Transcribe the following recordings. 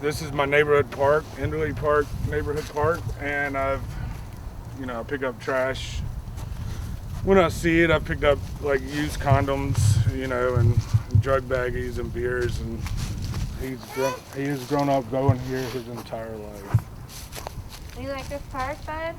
This is my neighborhood park, Enderly Park neighborhood park, and I pick up trash. When I see it, I picked up like used condoms, and drug baggies and beers, and he's grown up going here his entire life. You like this park, bud?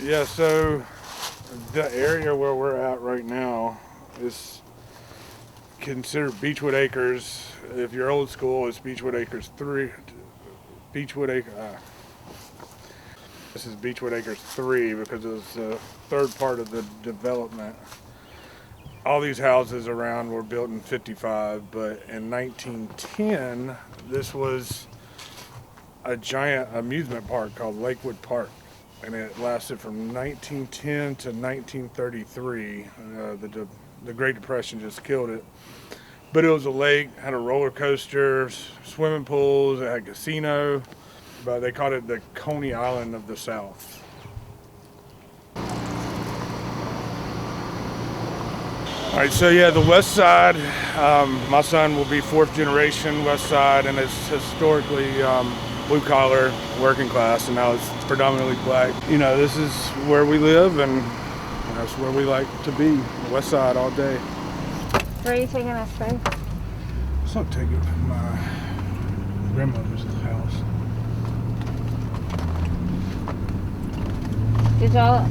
Yeah, so the area where we're at right now is considered Beechwood Acres. If you're old school, it's Beechwood Acres 3. This is Beechwood Acres 3 because it was the third part of the development. All these houses around were built in 55, but in 1910, this was a giant amusement park called Lakewood Park. And it lasted from 1910 to 1933. The Great Depression just killed it. But it was a lake, had a roller coaster, swimming pools, it had a casino. But they called it the Coney Island of the South. All right, so yeah, the West Side, my son will be fourth generation West Side, and it's historically blue collar, working class, and now it's predominantly black. This is where we live, and that's where we like to be, the West Side all day. Where are you taking us to? So I'll take it to my grandmother's house. Did y'all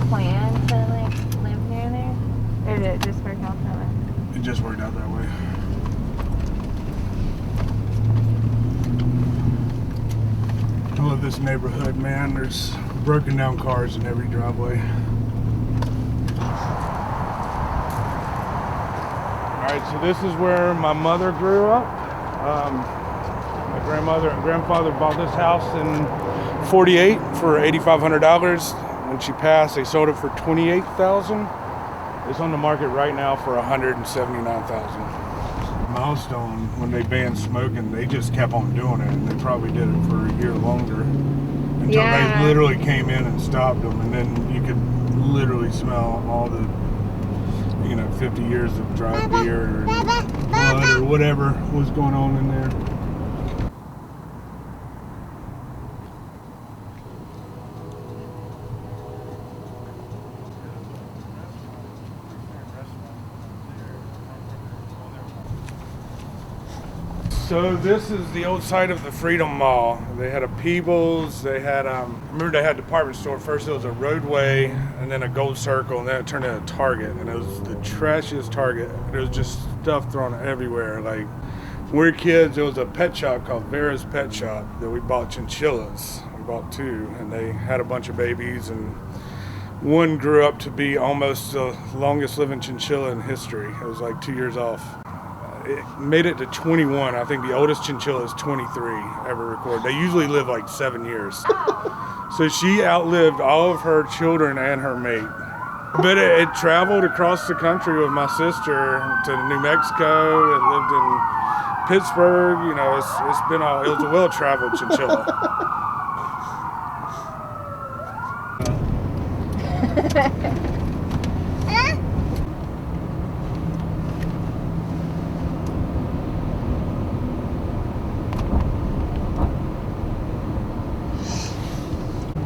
plan to live near there? Or did it just work out that way? It just worked out that way. I love this neighborhood, man. There's broken down cars in every driveway. Alright, so this is where my mother grew up. My grandmother and grandfather bought this house in '48 for $8,500. When she passed, they sold it for $28,000. It's on the market right now for $179,000. Milestone, when they banned smoking, they just kept on doing it, and they probably did it for a year longer until they literally came in and stopped them, and then you could literally smell all the 50 years of dry beer or blood or whatever was going on in there. So this is the old site of the Freedom Mall. They had a Peebles, they had, remember they had a department store. First it was a Roadway, and then a Gold Circle, and then it turned into a Target. And it was the trashiest Target. There was just stuff thrown everywhere. Like, when we were kids, there was a pet shop called Vera's Pet Shop that we bought chinchillas. We bought 2, and they had a bunch of babies, and one grew up to be almost the longest living chinchilla in history. It was like 2 years off. It made it to 21. I think the oldest chinchilla is 23 ever recorded. They usually live like 7 years. So she outlived all of her children and her mate. But it traveled across the country with my sister to New Mexico. It lived in Pittsburgh. It was a well-traveled chinchilla.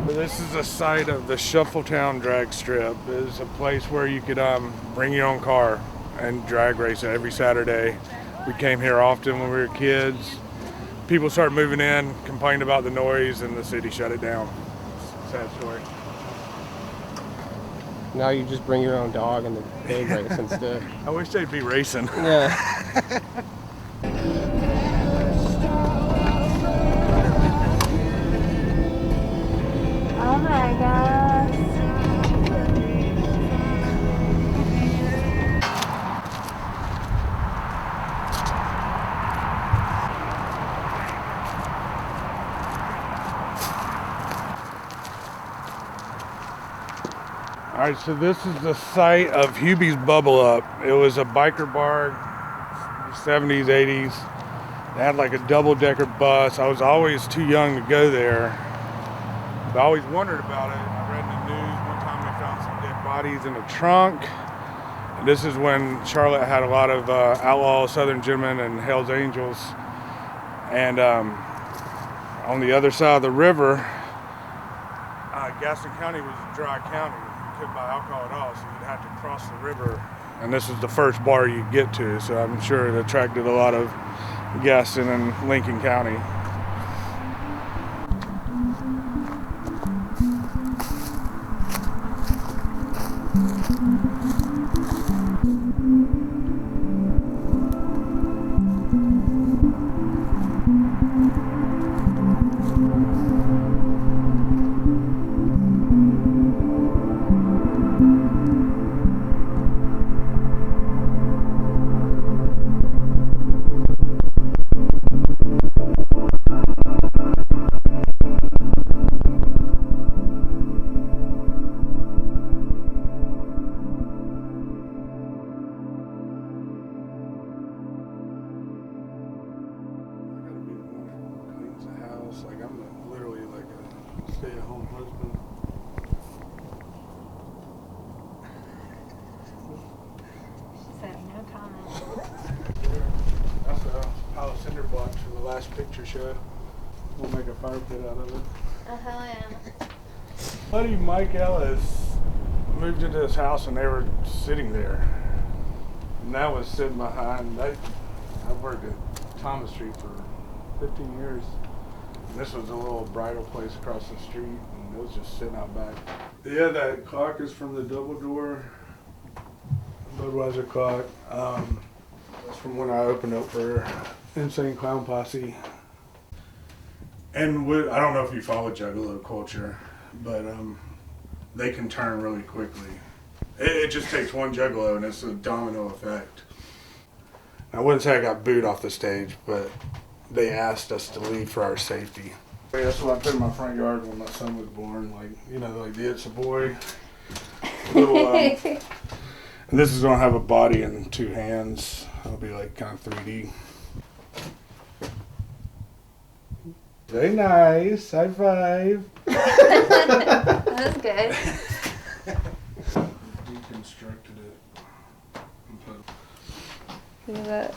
This is a site of the Shuffletown drag strip. It's a place where you could bring your own car and drag race it every Saturday. We came here often when we were kids. People started moving in, complained about the noise, and the city shut it down. sad story. Now you just bring your own dog and the pig race instead. I wish they'd be racing. Yeah. Oh my gosh. All right, so this is the site of Hubie's Bubble Up. It was a biker bar, 70s, 80s. They had like a double-decker bus. I was always too young to go there, but I always wondered about it. I read in the news one time they found some dead bodies in a trunk. And this is when Charlotte had a lot of outlaw Southern gentlemen and Hells Angels. And on the other side of the river, Gaston County was a dry county. You couldn't buy alcohol at all, so you'd have to cross the river. And this was the first bar you'd get to, so I'm sure it attracted a lot of Gaston and Lincoln County. Like I'm literally like a stay-at-home husband. She said no comment. That's a pile of cinder blocks from the last picture show. We'll make a fire pit out of it. Oh, hell yeah. Buddy Mike Ellis moved into this house and they were sitting there. And that was sitting behind. I've worked at Thomas Street for 15 years. And this was a little bridal place across the street, and it was just sitting out back. Yeah, that clock is from the double door Budweiser clock. That's from when I opened up for Insane Clown Posse. And I don't know if you follow Juggalo culture, but they can turn really quickly. It just takes one Juggalo, and it's a domino effect. I wouldn't say I got booed off the stage, but they asked us to leave for our safety. That's what I put in my front yard when my son was born. Like, you know, like the It's a Boy. Little, and this is gonna have a body and two hands. It'll be like kind of 3D. Very nice. High five. That was good. Deconstructed it. Look at that.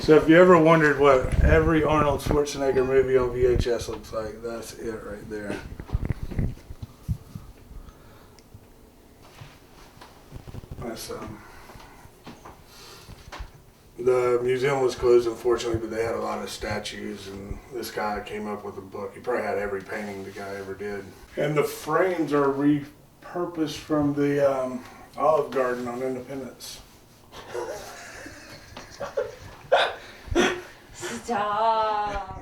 So if you ever wondered what every Arnold Schwarzenegger movie on VHS looks like, that's it right there. That's the museum was closed, unfortunately, but they had a lot of statues, and this guy came up with a book. He probably had every painting the guy ever did. And the frames are repurposed from the Olive Garden on Independence. Stop.